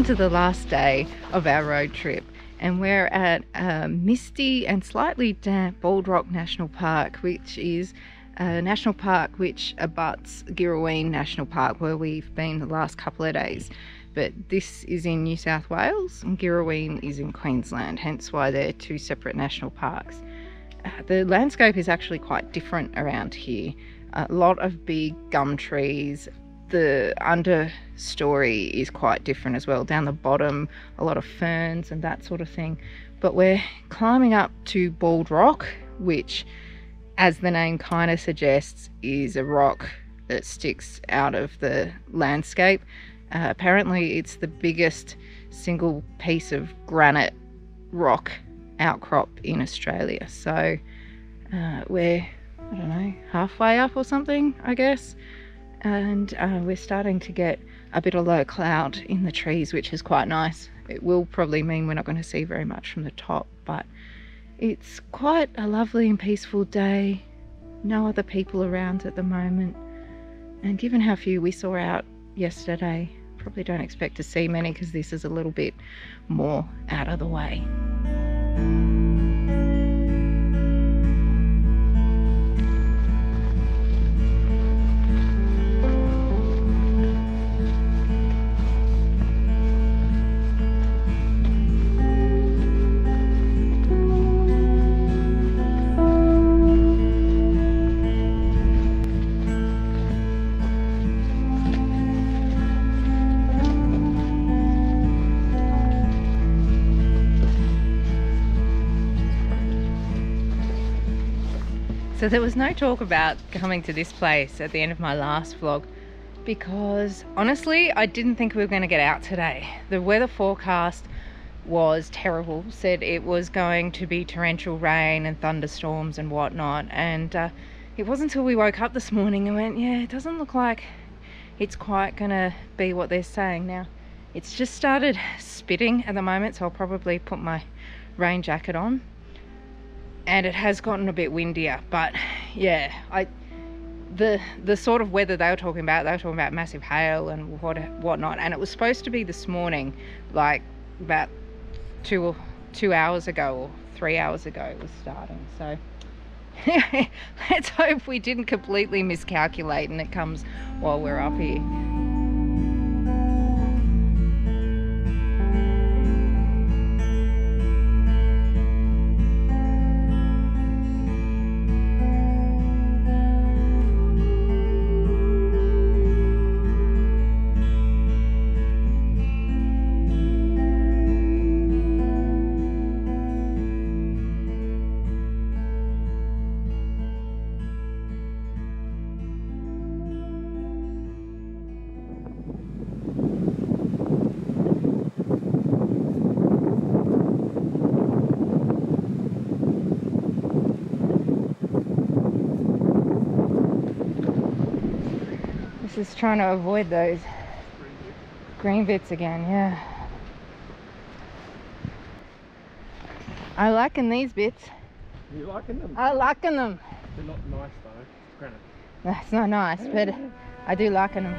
to the last day of our road trip, and we're at a misty and slightly damp Bald Rock National Park, which is a national park which abuts Girraween National Park, where we've been the last couple of days. But this is in New South Wales and Girraween is in Queensland, hence why they're two separate national parks. The landscape is actually quite different around here. A lot of big gum trees. The understory is quite different as well. Down the bottom, a lot of ferns and that sort of thing. But we're climbing up to Bald Rock, which, as the name kind of suggests, is a rock that sticks out of the landscape. Apparently it's the biggest single piece of granite rock outcrop in Australia. So we're, I don't know, halfway up or something, I guess. And we're starting to get a bit of low cloud in the trees, which is quite nice. It will probably mean we're not going to see very much from the top, but it's quite a lovely and peaceful day. No other people around at the moment. And given how few we saw out yesterday, probably don't expect to see many because this is a little bit more out of the way. So there was no talk about coming to this place at the end of my last vlog because honestly I didn't think we were going to get out today. The weather forecast was terrible, said it was going to be torrential rain and thunderstorms and whatnot, and it wasn't until we woke up this morning and went, yeah, it doesn't look like it's quite going to be what they're saying. Now it's just started spitting at the moment, so I'll probably put my rain jacket on. And it has gotten a bit windier, but yeah, the sort of weather they were talking about massive hail and whatnot, and it was supposed to be this morning, like about 2 hours ago or 3 hours ago it was starting. So let's hope we didn't completely miscalculate and it comes while we're up here. Just trying to avoid those green bits again, yeah. I liking these bits. Are you liking them? I liking them. They're not nice though, it's granite. That's not nice, but I do liking them.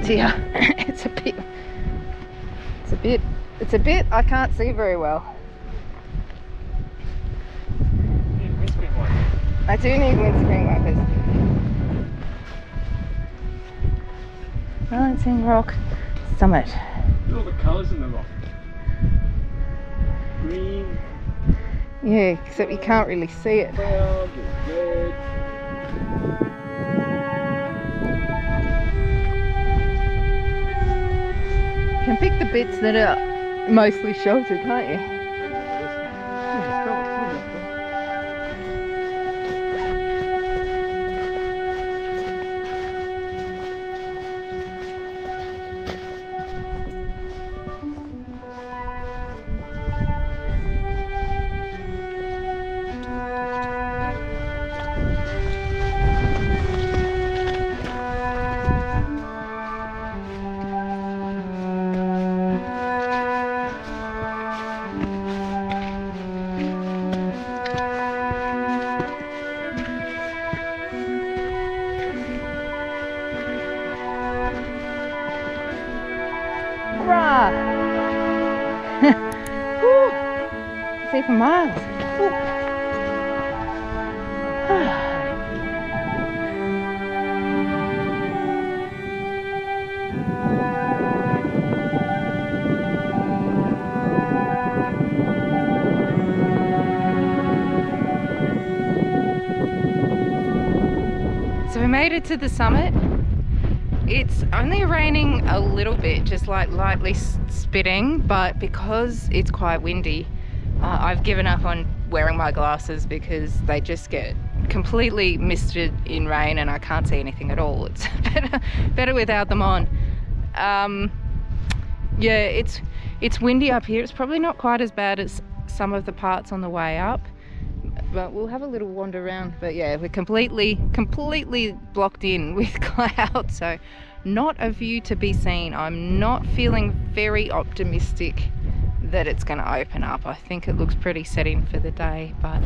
Yeah, it's a bit, I can't see very well. You need windscreen wipers. I do need windscreen wipers. Balancing Rock Summit. Look at all the colours in the rock. Green. Yeah, except you can't really see it. Brown, red. You can pick the bits that are mostly sheltered, can't you? see for miles. So we made it to the summit. It's only raining a little bit, just like lightly spitting, but because it's quite windy, I've given up on wearing my glasses because they just get completely misted in rain and I can't see anything at all. It's better without them on. Yeah, it's windy up here. It's probably not quite as bad as some of the parts on the way up, but we'll have a little wander around. But yeah, we're completely blocked in with clouds, so not a view to be seen. I'm not feeling very optimistic that it's going to open up. I think it looks pretty set in for the day, but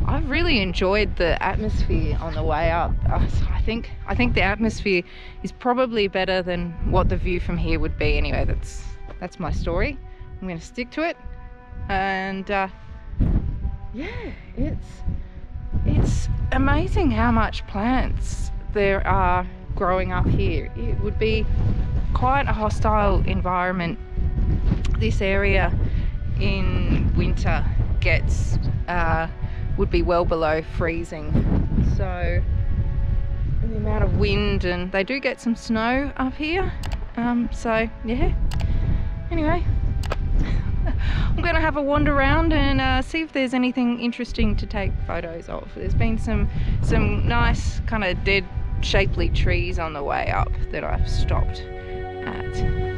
I've really enjoyed the atmosphere on the way up. I think the atmosphere is probably better than what the view from here would be. Anyway, that's my story. I'm going to stick to it, and yeah, it's amazing how much plants there are growing up here. It would be quite a hostile environment. This area in winter gets would be well below freezing, so the amount of wind, and they do get some snow up here, so yeah. Anyway, I'm going to have a wander around and see if there's anything interesting to take photos of. There's been some nice kind of dead shapely trees on the way up that I've stopped at.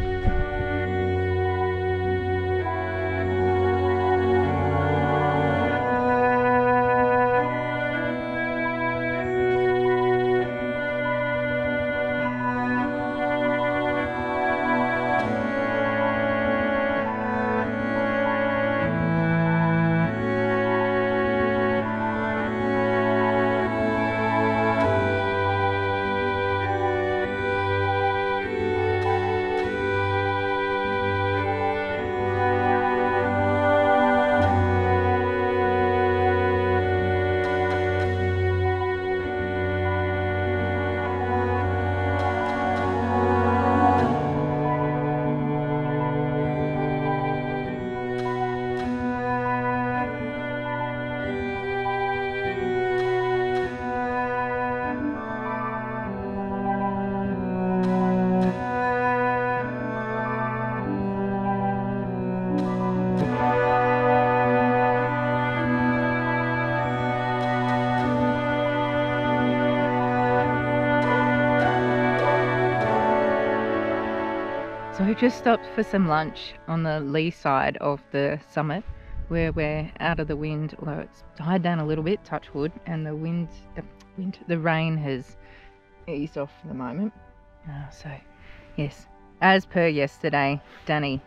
So we just stopped for some lunch on the lee side of the summit where we're out of the wind, although it's died down a little bit, touch wood, and the rain has eased off for the moment. So yes, as per yesterday, Danny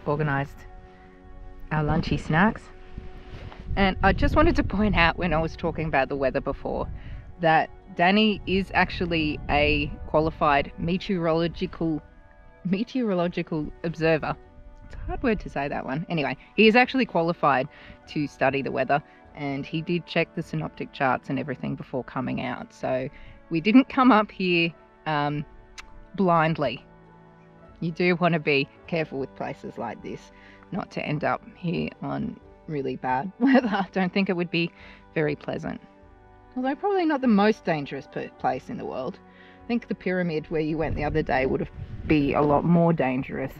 organised our lunchy snacks. And I just wanted to point out, when I was talking about the weather before, that Danny is actually a qualified meteorological observer. It's a hard word to say, that one. Anyway, he is actually qualified to study the weather, and he did check the synoptic charts and everything before coming out. So we didn't come up here blindly. You do want to be careful with places like this, not to end up here on really bad weather. I don't think it would be very pleasant. Although probably not the most dangerous place in the world. I think the pyramid where you went the other day would be a lot more dangerous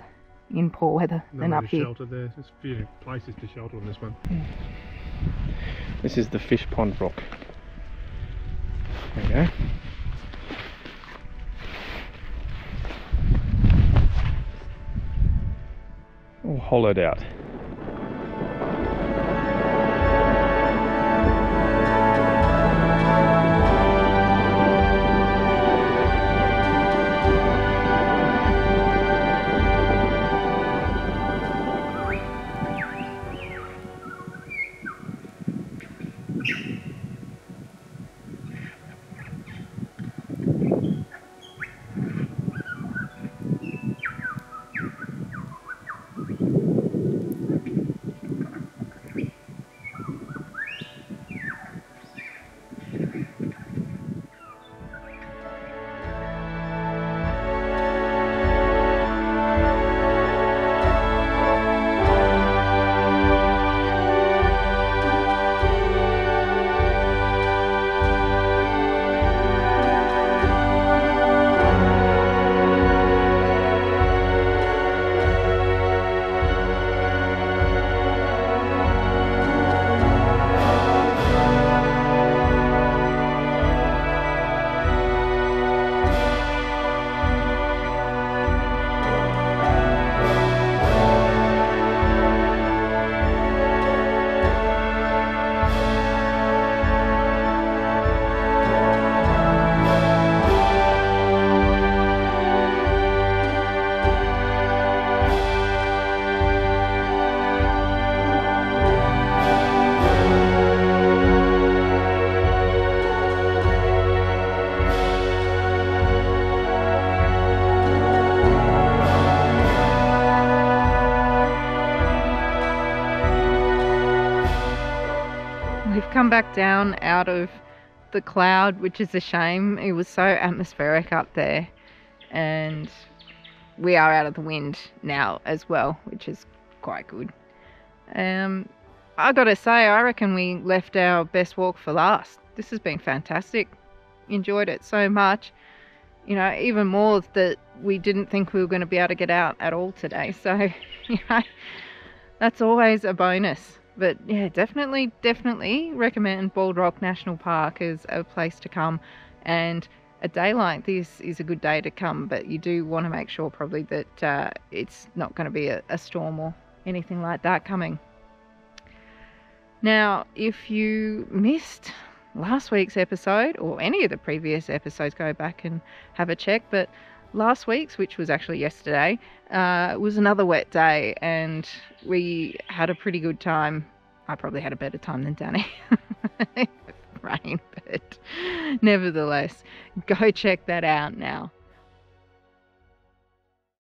in poor weather than up here. Shelter there. There's a few places to shelter on this one. Yeah. This is the fish pond rock. There you go. All hollowed out. come back down out of the cloud, which is a shame. It was so atmospheric up there, and we are out of the wind now as well, which is quite good. I gotta say, I reckon we left our best walk for last. This has been fantastic. Enjoyed it so much. You know, even more that we didn't think we were going to be able to get out at all today. So, you know, that's always a bonus. But yeah, definitely recommend Bald Rock National Park as a place to come. And a day like this is a good day to come, but you do want to make sure probably that it's not going to be a storm or anything like that coming. Now, if you missed last week's episode or any of the previous episodes, go back and have a check. But last week's, which was actually yesterday, was another wet day, and we had a pretty good time. I probably had a better time than Danny with rain, but nevertheless, go check that out now.